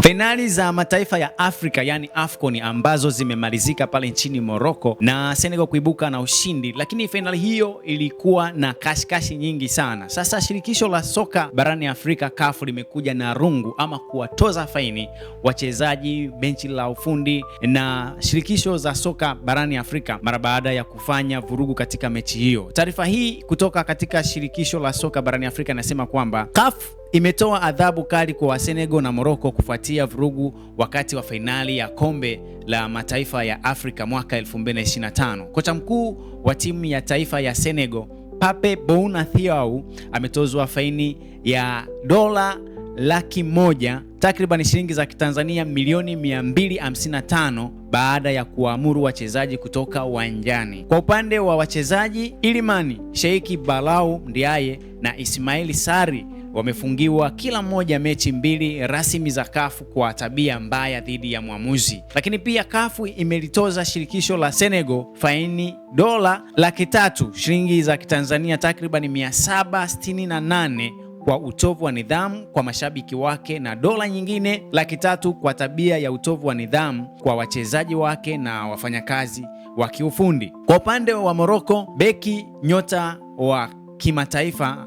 Fainali za mataifa ya Afrika yani AFCON ambazo zimemalizika pale nchini Morocco na Senegal kuibuka na ushindi, lakini fainali hiyo ilikuwa na kashikashi nyingi sana. Sasa shirikisho la soka barani Afrika CAF limekuja na rungu ama kuwatoza faini wachezaji, benchi la ufundi na shirikisho za soka barani Afrika mara baada ya kufanya vurugu katika mechi hiyo. Taarifa hii kutoka katika shirikisho la soka barani Afrika inasema kwamba CAF imetoa adhabu kali kwa Senegal na Morocco kufuatia vurugu wakati wa fainali ya kombe la mataifa ya Afrika mwaka 2025. Kocha mkuu wa timu ya taifa ya Senegal, Pape Bouna Thiaw, ametozwa faini ya $100,000 takriban shilingi za Kitanzania milioni 255 baada ya kuamuru wachezaji kutoka uwanjani. Kwa upande wa wachezaji, Ilimani Sheikh Balau Ndiaye na Ismail Sarri wamefungiwa kila mmoja mechi 2 rasmi za CAF kwa tabia mbaya dhidi ya mwamuzi. Lakini pia CAF imelitoza shirikisho la Senegal faini $300,000 shilingi za Kitanzania takriban 768 kwa utovu wa nidhamu kwa mashabiki wake na dola nyingine $300,000 kwa tabia ya utovu wa nidhamu kwa wachezaji wake na wafanyakazi wa kiufundi. Kwa upande wa Morocco, beki nyota wa kimataifa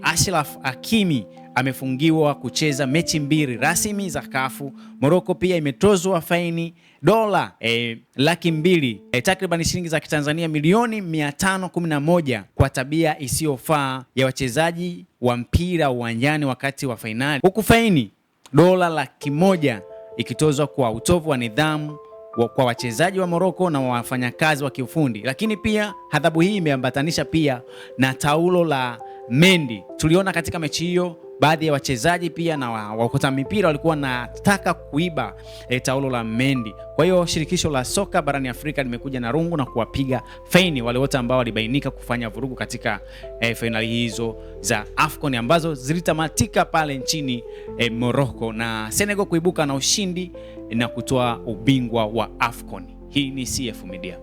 Achraf Hakimi amefungiwa kucheza mechi 2 rasmi za CAF. Morocco pia imetozwa faini $200,000 takriban shilingi za Kitanzania milioni 511 kwa tabia isiyofaa ya wachezaji wa mpira uwanjani wakati wa fainali, huku faini $100,000 ikitozwa kwa utovu wa nidhamu kwa wachezaji wa Morocco na wafanyakazi wa kiufundi. Lakini pia adhabu hii imeambatanisha pia na taulo la Mendy. Tuliona katika mechi hiyo baadhi ya wachezaji pia na wakota mipira walikuwa wanataka kuiba taulo la Mendy. Kwa hiyo shirikisho la soka barani Afrika limekuja na rungu na kuwapiga faini wale wote ambao walibainika kufanya vurugu katika fainali hizo za AFCON ambazo zilitamatika pale nchini Morocco na Senegal kuibuka na ushindi na kutoa ubingwa wa AFCON. Hii ni CF Media.